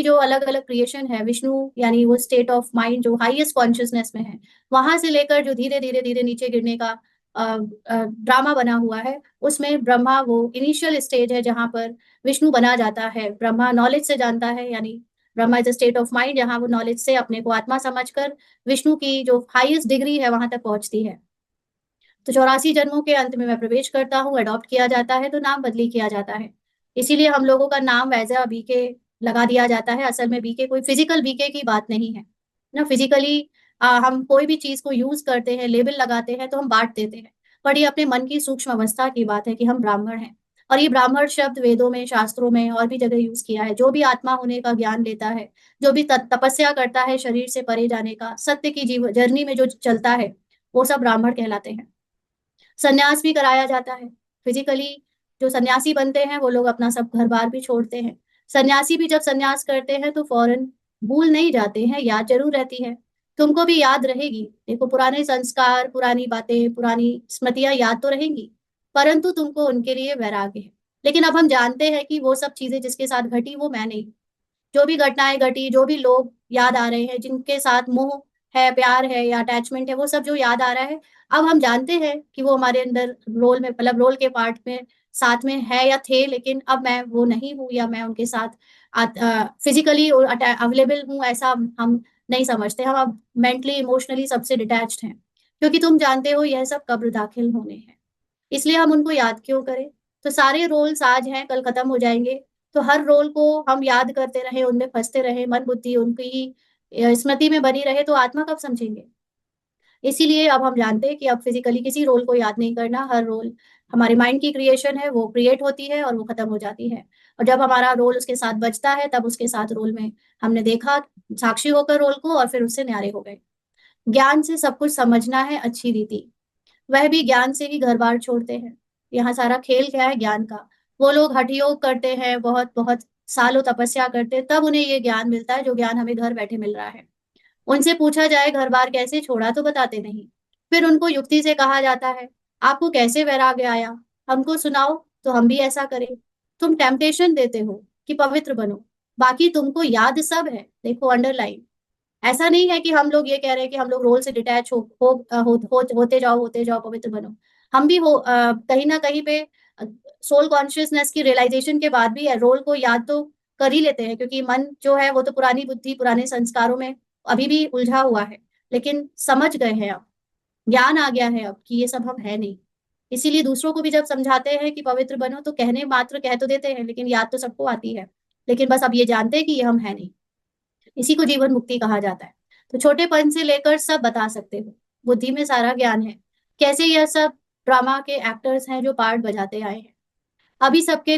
जो अलग अलग क्रिएशन है, विष्णु यानी वो स्टेट ऑफ माइंड जो हाईएस्ट कॉन्शियसनेस में है, वहां से लेकर जो धीरे धीरे धीरे नीचे गिरने का ड्रामा बना हुआ है, उसमें ब्रह्मा वो इनिशियल स्टेज है जहां पर विष्णु बना जाता है। ब्रह्मा नॉलेज से जानता है, यानी Brahma is a state of mind जहां वो नॉलेज से अपने को आत्मा समझकर विष्णु की जो हाईएस्ट डिग्री है वहां तक पहुंचती है। तो 84 जन्मों के अंत में मैं प्रवेश करता हूँ, अडॉप्ट किया जाता है तो नाम बदली किया जाता है। इसीलिए हम लोगों का नाम वैजा बीके लगा दिया जाता है। असल में बीके कोई फिजिकल बीके की बात नहीं है ना। फिजिकली हम कोई भी चीज को यूज करते हैं, लेबल लगाते हैं तो हम बांट देते हैं, पर ये अपने मन की सूक्ष्म अवस्था की बात है कि हम ब्राह्मण हैं। और ये ब्राह्मण शब्द वेदों में, शास्त्रों में और भी जगह यूज किया है। जो भी आत्मा होने का ज्ञान लेता है, जो भी तपस्या करता है शरीर से परे जाने का, सत्य की जीव जर्नी में जो चलता है, वो सब ब्राह्मण कहलाते हैं। संन्यास भी कराया जाता है। फिजिकली जो सन्यासी बनते हैं वो लोग अपना सब घर बार भी छोड़ते हैं। सन्यासी भी जब सन्यास करते हैं तो फौरन भूल नहीं जाते हैं, याद जरूर रहती है। तुमको भी याद रहेगी, देखो पुराने संस्कार, पुरानी बातें, पुरानी स्मृतियां याद तो रहेंगी, परंतु तुमको उनके लिए वैराग्य है। लेकिन अब हम जानते हैं कि वो सब चीजें जिसके साथ घटी वो मैं नहीं। जो भी घटनाएं घटी, जो भी लोग याद आ रहे हैं, जिनके साथ मोह है, प्यार है या अटैचमेंट है, वो सब जो याद आ रहा है, अब हम जानते हैं कि वो हमारे अंदर रोल में, मतलब रोल के पार्ट में साथ में है या थे, लेकिन अब मैं वो नहीं हूँ या मैं उनके साथ फिजिकली अवेलेबल हूँ, ऐसा हम नहीं समझते। हम अब मेंटली इमोशनली सबसे डिटैच्ड हैं, क्योंकि तुम जानते हो यह सब कब्र दाखिल होने हैं। इसलिए हम उनको याद क्यों करें। तो सारे रोल्स आज हैं, कल खत्म हो जाएंगे। तो हर रोल को हम याद करते रहे, उनमें फंसते रहे, मन बुद्धि उनकी स्मृति में बनी रहे, तो आत्मा कब समझेंगे। इसीलिए अब हम जानते हैं कि अब फिजिकली किसी रोल को याद नहीं करना। हर रोल हमारे माइंड की क्रिएशन है, वो क्रिएट होती है और वो खत्म हो जाती है। और जब हमारा रोल उसके साथ बचता है, तब उसके साथ रोल में हमने देखा, साक्षी होकर रोल को, और फिर उससे न्यारे हो गए। ज्ञान से सब कुछ समझना है अच्छी रीति, वह भी ज्ञान से ही घर बार छोड़ते हैं। यहाँ सारा खेल क्या है, ज्ञान का। वो लोग हठ योग करते हैं, बहुत बहुत सालों तपस्या करते हैं, तब उन्हें ये ज्ञान मिलता है जो ज्ञान हमें घर बैठे मिल रहा है। उनसे पूछा जाए घर बार कैसे छोड़ा तो बताते नहीं। फिर उनको युक्ति से कहा जाता है, आपको कैसे वैराग्य आया, हमको सुनाओ तो हम भी ऐसा करें। तुम टेम्पटेशन देते हो कि पवित्र बनो, बाकी तुमको याद सब है। देखो अंडरलाइन, ऐसा नहीं है कि हम लोग ये कह रहे हैं कि हम लोग रोल से डिटैच होते जाओ पवित्र बनो। हम भी कहीं ना कहीं पे सोल कॉन्शियसनेस की रियलाइजेशन के बाद भी रोल को याद तो कर ही लेते हैं, क्योंकि मन जो है वो तो पुरानी बुद्धि, पुराने संस्कारों में अभी भी उलझा हुआ है। लेकिन समझ गए हैं अब, ज्ञान आ गया है अब कि ये सब हम है नहीं। इसीलिए दूसरों को भी जब समझाते हैं कि पवित्र बनो, तो कहने मात्र कह तो देते हैं, लेकिन याद तो सबको आती है। लेकिन बस अब ये जानते हैं कि ये हम है नहीं। इसी को जीवन मुक्ति कहा जाता है। तो छोटेपन से लेकर सब बता सकते हो, बुद्धि में सारा ज्ञान है। कैसे यह सब ड्रामा के एक्टर्स हैं जो पार्ट बजाते आए हैं। अभी सबके